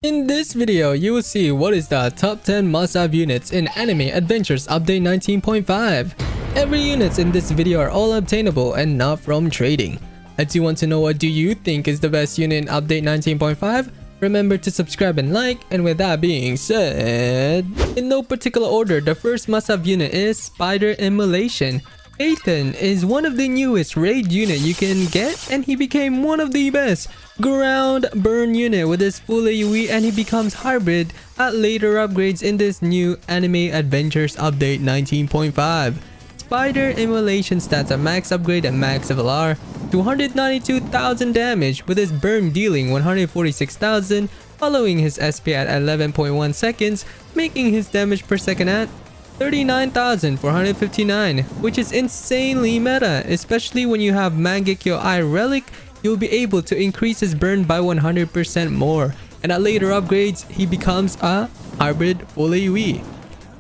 In this video, you will see what is the top 10 must-have units in Anime Adventures Update 19.5. Every units in this video are all obtainable and not from trading. If you want to know what do you think is the best unit in Update 19.5, remember to subscribe and like, and with that being said, in no particular order, the first must-have unit is Spider Emulation. Ethan is one of the newest raid unit you can get, and he became one of the best ground burn unit with his full AoE, and he becomes hybrid at later upgrades in this new Anime Adventures Update 19.5. Spider Emulation stats are max upgrade and max LR, 292,000 damage with his burn dealing 146,000, following his SP at 11.1 seconds, making his damage per second at 39,459, which is insanely meta, especially when you have Mangekyo Eye Relic. You'll be able to increase his burn by 100% more, and at later upgrades, he becomes a hybrid full AoE.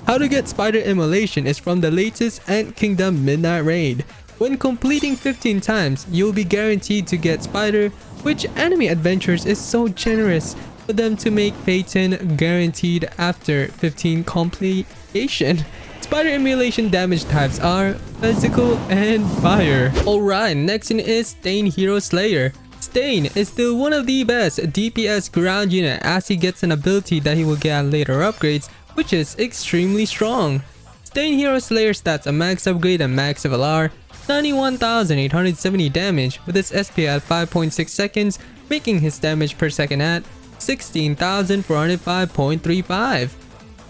How to get Spider Emulation is from the latest Ant Kingdom Midnight Raid. When completing 15 times, you'll be guaranteed to get Spider, which Anime Adventures is so generous for them to make Phaeton guaranteed after 15 completion. Spider Emulation damage types are physical and fire. Alright, next in is Stain Hero Slayer. Stain is still one of the best DPS ground unit as he gets an ability that he will get at later upgrades, which is extremely strong. Stain Hero Slayer stats a max upgrade and max LR, 91,870 damage with his SP at 5.6 seconds, making his damage per second at 16,405.35.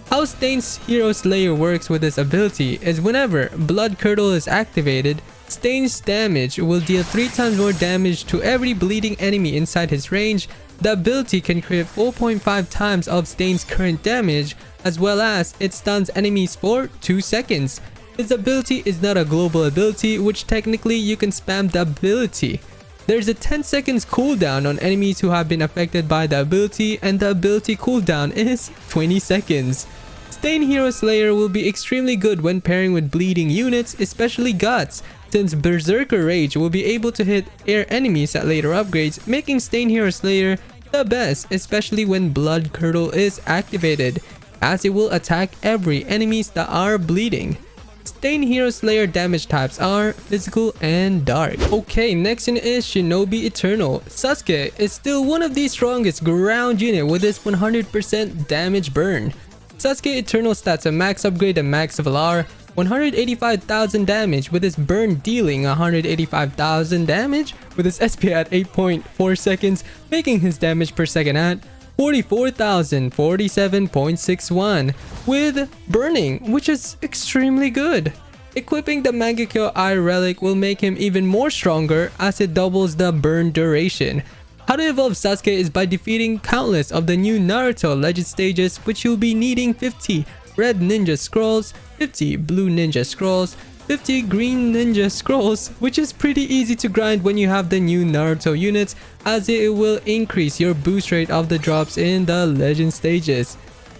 How Stain's Hero Slayer works with this ability is whenever Blood Curdle is activated, Stain's damage will deal 3 times more damage to every bleeding enemy inside his range. The ability can create 4.5 times of Stain's current damage, as well as it stuns enemies for 2 seconds. His ability is not a global ability, which technically you can spam the ability. There's a 10 seconds cooldown on enemies who have been affected by the ability, and the ability cooldown is 20 seconds. Stain Hero Slayer will be extremely good when pairing with bleeding units, especially Guts, since Berserker Rage will be able to hit air enemies at later upgrades, making Stain Hero Slayer the best, especially when Blood Curdle is activated, as it will attack every enemies that are bleeding. Stain Hero Slayer damage types are physical and dark. Okay, next in is Shinobi Eternal. Sasuke is still one of the strongest ground unit with his 100% damage burn. Sasuke Eternal stats a max upgrade and max LR, 185,000 damage with his burn dealing 185,000 damage with his SP at 8.4 seconds, making his damage per second at 44,047.61 with burning, which is extremely good. Equipping the Mangekyo Eye Relic will make him even more stronger as it doubles the burn duration. How to evolve Sasuke is by defeating countless of the new Naruto legend stages, which you'll be needing 50 red ninja scrolls, 50 blue ninja scrolls, 50 green ninja scrolls, which is pretty easy to grind when you have the new Naruto units, as it will increase your boost rate of the drops in the legend stages.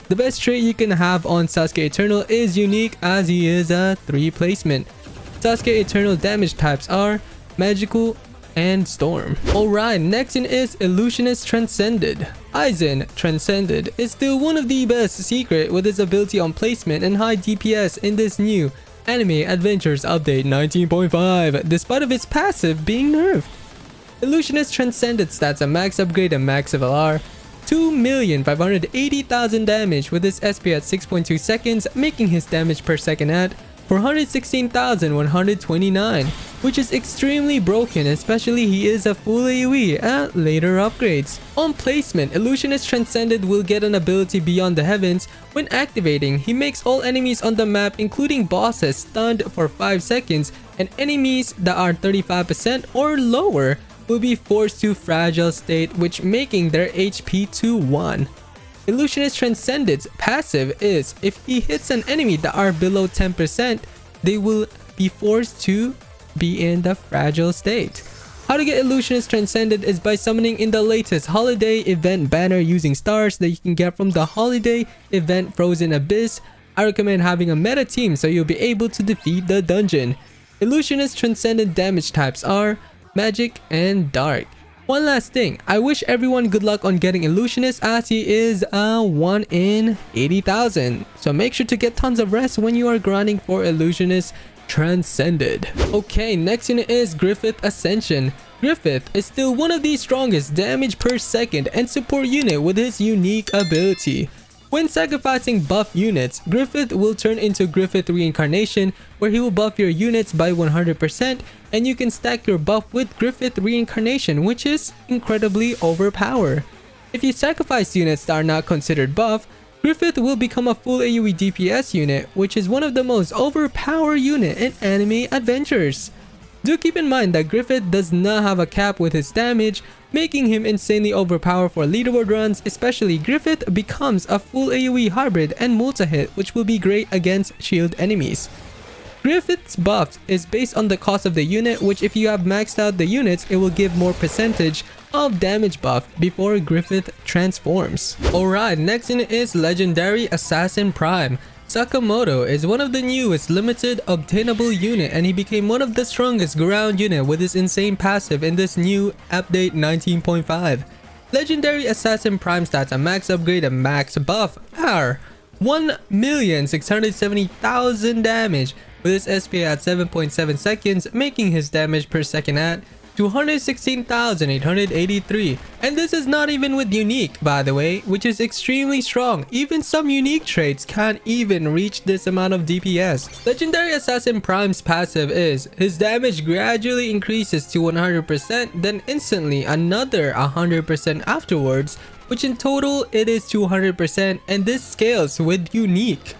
The best trait you can have on Sasuke Eternal is unique, as he is a 3 placement. Sasuke Eternal damage types are magical and storm. Alright, next in is Illusionist Transcended. Aizen Transcended is still one of the best secret with his ability on placement and high DPS in this new Anime Adventures Update 19.5, despite of its passive being nerfed. Illusionist Transcended stats a max upgrade and max LR, 2,580,000 damage with his SP at 6.2 seconds, making his damage per second at 416,129, which is extremely broken, especially he is a full AoE at later upgrades. On placement, Illusionist Transcended will get an ability Beyond the Heavens. When activating, he makes all enemies on the map, including bosses, stunned for 5 seconds, and enemies that are 35% or lower will be forced to fragile state, which making their HP to 1. Illusionist Transcended's passive is if he hits an enemy that are below 10%, they will be forced to be in the fragile state. How to get Illusionist Transcended is by summoning in the latest holiday event banner using stars that you can get from the holiday event Frozen Abyss. I recommend having a meta team so you'll be able to defeat the dungeon. Illusionist Transcended damage types are magic and dark. One last thing, I wish everyone good luck on getting Illusionist as he is a 1 in 80,000. So make sure to get tons of rest when you are grinding for Illusionist Transcended. Okay, next unit is Griffith Ascension. Griffith is still one of the strongest damage per second and support unit with his unique ability. When sacrificing buff units, Griffith will turn into Griffith Reincarnation, where he will buff your units by 100% and you can stack your buff with Griffith Reincarnation, which is incredibly overpowered. If you sacrifice units that are not considered buff, Griffith will become a full AoE DPS unit, which is one of the most overpowered unit in anime adventures. Do keep in mind that Griffith does not have a cap with his damage, making him insanely overpowered for leaderboard runs. Especially Griffith becomes a full AoE hybrid and multi-hit, which will be great against shield enemies. Griffith's buff is based on the cost of the unit, which if you have maxed out the units, it will give more percentage of damage buff before Griffith transforms. Alright, next unit is Legendary Assassin Prime. Sakamoto is one of the newest limited obtainable unit and he became one of the strongest ground unit with his insane passive in this new update 19.5. Legendary Assassin Prime stats and max upgrade and max buff are 1,670,000 damage with his SP at 7.7 seconds, making his damage per second at 216,883, and this is not even with unique, by the way, which is extremely strong. Even some unique traits can't even reach this amount of DPS. Legendary Assassin Prime's passive is his damage gradually increases to 100%, then instantly another 100% afterwards, which in total it is 200%, and this scales with unique.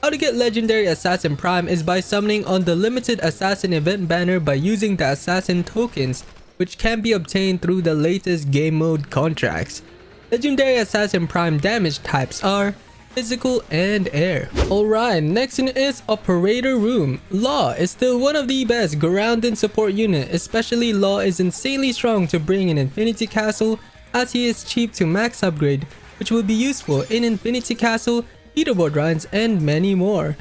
How to get Legendary Assassin Prime is by summoning on the limited assassin event banner by using the assassin tokens, which can be obtained through the latest game mode contracts. Legendary Assassin Prime damage types are physical and air. Alright, next unit is Operator Room. Law is still one of the best ground and support unit, especially Law is insanely strong to bring in Infinity Castle as he is cheap to max upgrade, which will be useful in Infinity Castle, leaderboard runs, and many more.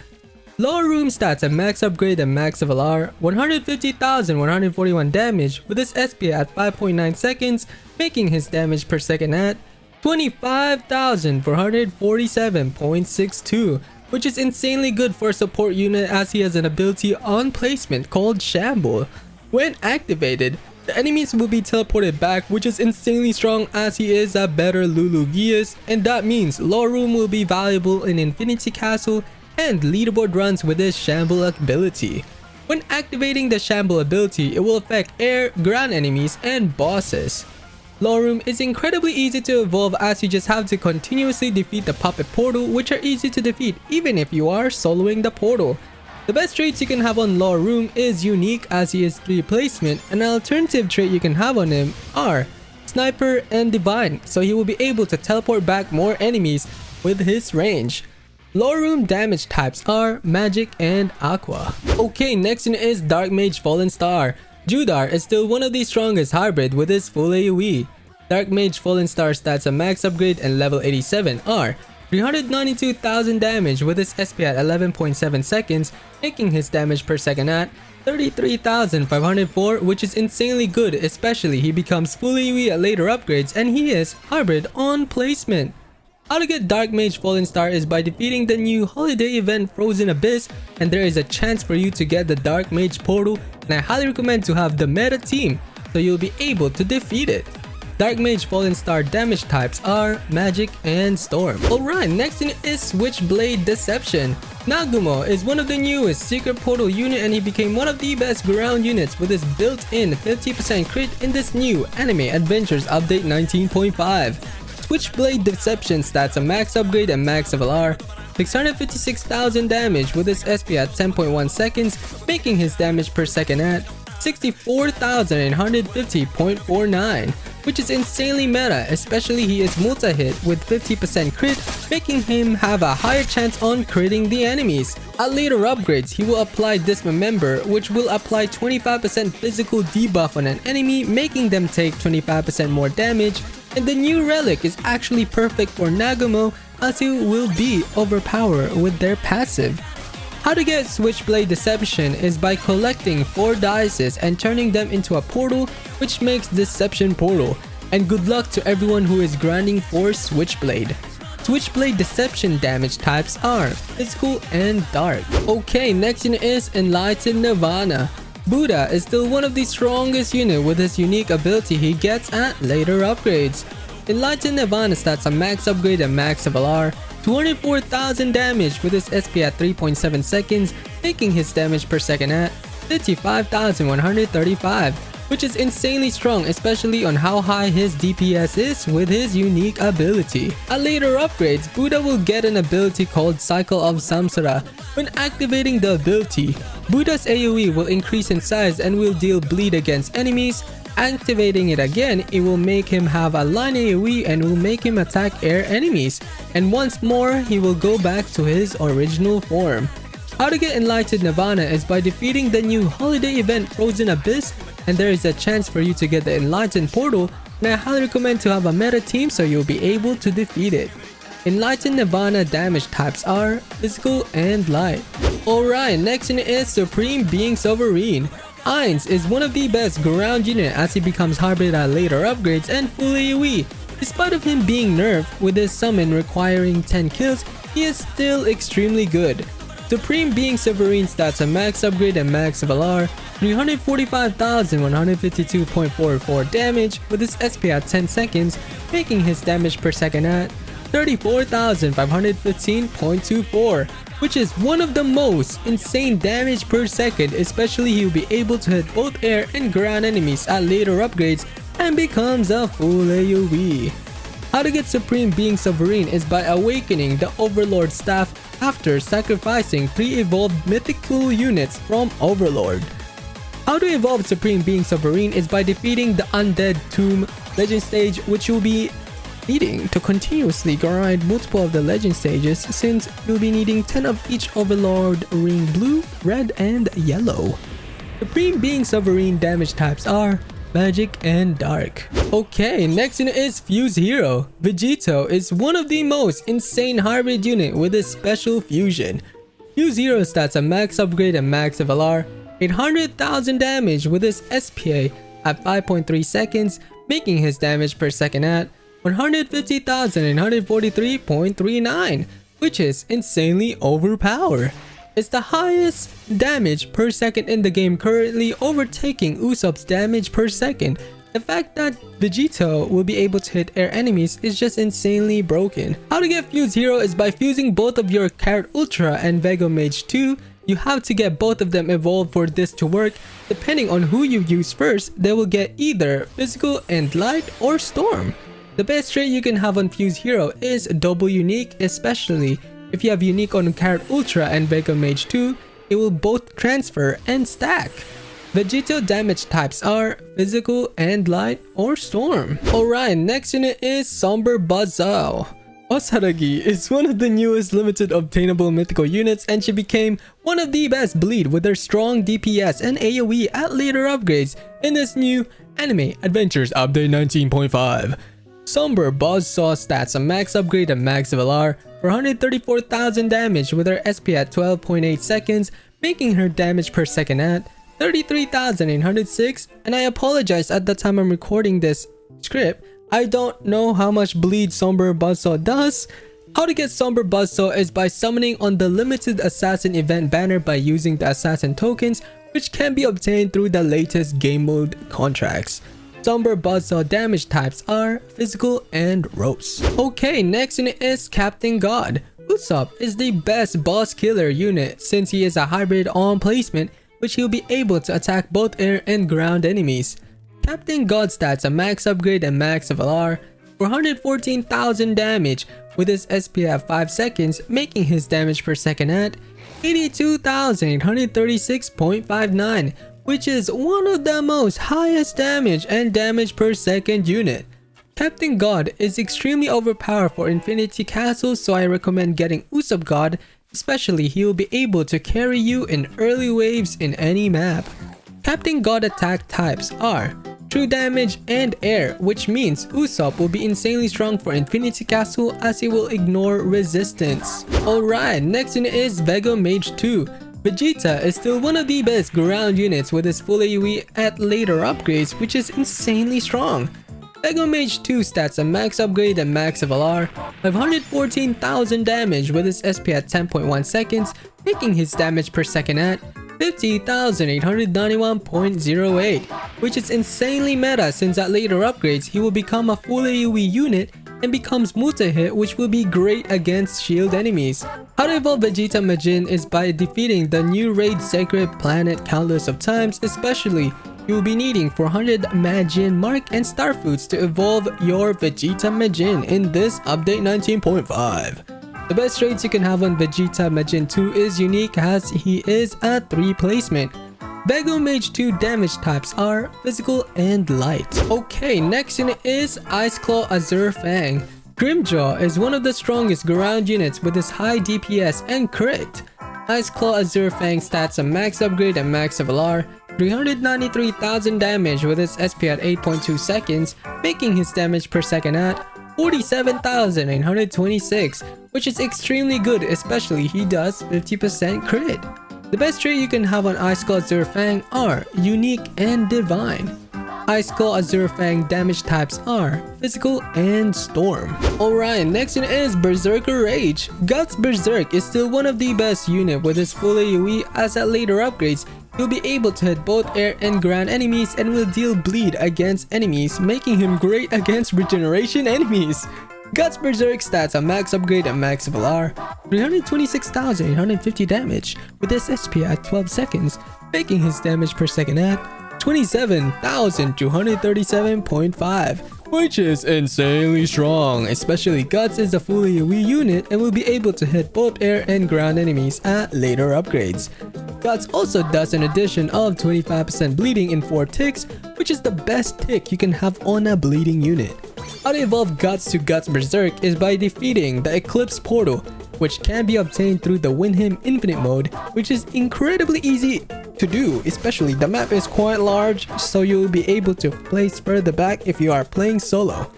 Law Room stats and max upgrade and max level are 150,141 damage with his SP at 5.9 seconds, making his damage per second at 25,447.62, which is insanely good for a support unit as he has an ability on placement called Shamble. When activated, the enemies will be teleported back, which is insanely strong as he is a better Lulu Geas, and that means Law Room will be valuable in Infinity Castle and leaderboard runs with his Shamble ability. When activating the Shamble ability, it will affect air, ground enemies, and bosses. Law Room is incredibly easy to evolve as you just have to continuously defeat the puppet portal, which are easy to defeat even if you are soloing the portal. The best traits you can have on Law Room is unique as he is 3 placement, and an alternative trait you can have on him are Sniper and Divine, so he will be able to teleport back more enemies with his range. Law Room damage types are Magic and Aqua. Okay, next one is Dark Mage Fallen Star. Judar is still one of the strongest hybrid with his full AoE. Dark Mage Fallen Star stats and max upgrade and level 87 are 392,000 damage with his SP at 11.7 seconds, making his damage per second at 33,504, which is insanely good, especially he becomes full AoE at later upgrades and he is hybrid on placement. How to get Dark Mage Fallen Star is by defeating the new holiday event Frozen Abyss, and there is a chance for you to get the Dark Mage portal, and I highly recommend to have the meta team so you'll be able to defeat it. Dark Mage Fallen Star damage types are Magic and Storm. Alright, next unit is Switchblade Deception. Nagumo is one of the newest secret portal unit and he became one of the best ground units with his built-in 50% crit in this new Anime Adventures Update 19.5. Switchblade Deception stats a max upgrade and max level are 656,000 damage with his SP at 10.1 seconds, making his damage per second at 64,850.49, which is insanely meta, especially he is multi-hit with 50% crit, making him have a higher chance on critting the enemies. At later upgrades, he will apply Dismember, which will apply 25% physical debuff on an enemy, making them take 25% more damage, and the new relic is actually perfect for Nagumo as he will be overpowered with their passive. How to get Switchblade Deception is by collecting 4 dices and turning them into a portal, which makes Deception Portal. And good luck to everyone who is grinding for Switchblade. Switchblade Deception damage types are Physical and Dark. Okay, next unit is Enlightened Nana. Buddha is still one of the strongest units with his unique ability he gets at later upgrades. Enlightened Nana stats a max upgrade and max LR, 204,000 damage with his SP at 3.7 seconds, making his damage per second at 55,135, which is insanely strong, especially on how high his DPS is with his unique ability. At later upgrades, Buddha will get an ability called Cycle of Samsara. When activating the ability, Buddha's AoE will increase in size and will deal bleed against enemies. Activating it again, it will make him have a line AoE and will make him attack air enemies. And once more, he will go back to his original form. How to get Enlightened Nana is by defeating the new holiday event Frozen Abyss, and there is a chance for you to get the Enlightened Portal, and I highly recommend to have a meta team so you'll be able to defeat it. Enlightened Nana damage types are Physical and Light. Alright, next unit is Supreme Being Silverine. Ainz is one of the best ground unit as he becomes hybrid at later upgrades and full AoE. Despite of him being nerfed with his summon requiring 10 kills, he is still extremely good. Supreme Being Silverine stats a max upgrade and max LR, 345,152.44 damage with his SP at 10 seconds, making his damage per second at 34,515.24, which is one of the most insane damage per second, especially he will be able to hit both air and ground enemies at later upgrades and becomes a full AoE. How to get Supreme Being Silverine is by awakening the Overlord staff after sacrificing 3 evolved mythical units from Overlord. How to evolve Supreme Being Silverine is by defeating the Undead Tomb Legend stage, which you'll be needing to continuously grind multiple of the legend stages since you'll be needing 10 of each Overlord ring blue, red, and yellow. Supreme Being Silverine damage types are Magic and Dark. Okay, next unit is Fuse Hero. Vegito is one of the most insane hybrid unit with his special fusion. Fuse Hero stats a max upgrade and max LR, 800,000 damage with his SPA at 5.3 seconds, making his damage per second at 150,843.39, which is insanely overpowered. It's the highest damage per second in the game, currently overtaking Usopp's damage per second. The fact that Vegito will be able to hit air enemies is just insanely broken. How to get Fuse Hero is by fusing both of your Carrot Ultra and Vegeta Mage 2. You have to get both of them evolved for this to work. Depending on who you use first, they will get either Physical and Light or Storm. The best trait you can have on Fuse Hero is double unique, especially if you have unique on Carrot Ultra and Vegeta Mage 2, it will both transfer and stack. Vegito damage types are Physical and Light or Storm. Alright, next unit is Somber Buzzsaw. Osaragi is one of the newest limited obtainable mythical units, and she became one of the best bleed with her strong DPS and AoE at later upgrades in this new Anime Adventures Update 19.5. Somber Buzzsaw stats a max upgrade and max LR for 134,000 damage with her SP at 12.8 seconds, making her damage per second at 33,806. And I apologize, at the time I'm recording this script, I don't know how much bleed Somber Buzzsaw does. How to get Somber Buzzsaw is by summoning on the limited assassin event banner by using the assassin tokens, which can be obtained through the latest game mode contracts. Somber Buzzsaw damage types are Physical and Roast. Okay, next unit is Captain God. Usopp is the best boss killer unit since he is a hybrid on placement, which he'll be able to attack both air and ground enemies. Captain God stats a max upgrade and max LR for 114,000 damage with his SP at 5 seconds, making his damage per second at 82,836.59, which is one of the most highest damage and damage per second unit. Captain God is extremely overpowered for Infinity Castles, so I recommend getting Usopp God, especially he will be able to carry you in early waves in any map. Captain God attack types are true damage, and air, which means Usopp will be insanely strong for Infinity Castle as he will ignore resistance. Alright, next unit is Vegeta Mage 2. Vegeta is still one of the best ground units with his full AoE at later upgrades, which is insanely strong. Vegeta Mage 2 stats a max upgrade and max of LR, 514,000 damage with his SP at 10.1 seconds, making his damage per second at 50,891.08, which is insanely meta since at later upgrades he will become a full AoE unit and becomes multi-hit, which will be great against shield enemies. How to evolve Vegeta Mage is by defeating the new raid Sacred Planet countless of times, especially you will be needing 400 Majin Mark and Star Foods to evolve your Vegeta Mage in this update 19.5. The best traits you can have on Vegeta Mage 2 is unique as he is a 3 placement. Vegeta Mage 2 damage types are physical and light. Okay, next unit is Iceclaw Aurfang. Grimjaw is one of the strongest ground units with his high DPS and crit. Iceclaw Aurfang stats a max upgrade and max of LR, 393,000 damage with his SP at 8.2 seconds, making his damage per second at 47,826, which is extremely good, especially he does 50% crit. The best trait you can have on Iceclaw Aurfang are unique and divine. Iceclaw Aurfang damage types are physical and storm. Alright, next unit is Berserker Rage. Guts Berserk is still one of the best unit with his full AoE, as at later upgrades he'll be able to hit both air and ground enemies and will deal bleed against enemies, making him great against regeneration enemies. Guts Berserk stats a max upgrade and max of LR, 326,850 damage with his SP at 12 seconds, making his damage per second at 27,237.5, which is insanely strong. Especially Guts is a full AoE unit and will be able to hit both air and ground enemies at later upgrades. Guts also does an addition of 25% bleeding in 4 ticks, which is the best tick you can have on a bleeding unit. How to evolve Guts to Guts Berserk is by defeating the Eclipse Portal, which can be obtained through the Win Him Infinite mode, which is incredibly easy to do, especially the map is quite large, so you'll be able to place further back if you are playing solo.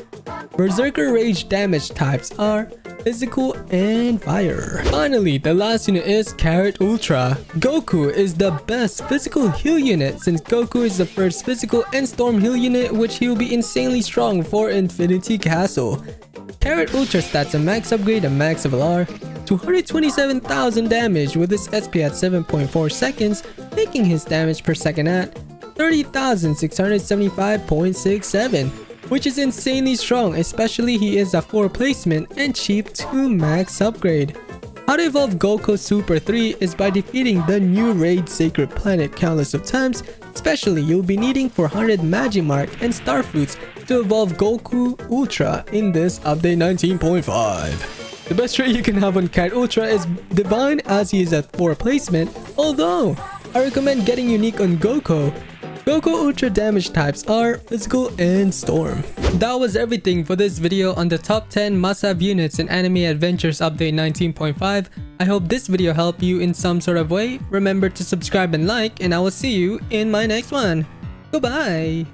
Berserker Rage damage types are physical and fire. Finally, the last unit is Carrot Ultra. Goku is the best physical heal unit since Goku is the first physical and storm heal unit, which he will be insanely strong for Infinity Castle. Carrot Ultra stats a max upgrade and max of LR, 227,000 damage with his SP at 7.4 seconds, making his damage per second at 30,675.67, which is insanely strong, especially he is a 4 placement and cheap to max upgrade. How to evolve Goku Super 3 is by defeating the new raid Sacred Planet countless of times, especially you'll be needing 400 Magic Mark and Star Foods to evolve Goku Ultra in this update 19.5. The best trait you can have on Carrot Ultra is Divine, as he is at 4 placement, although I recommend getting unique on Goku. Goku Ultra damage types are physical and storm. That was everything for this video on the top 10 must-have units in Anime Adventures Update 19.5. I hope this video helped you in some sort of way. Remember to subscribe and like, and I will see you in my next one. Goodbye!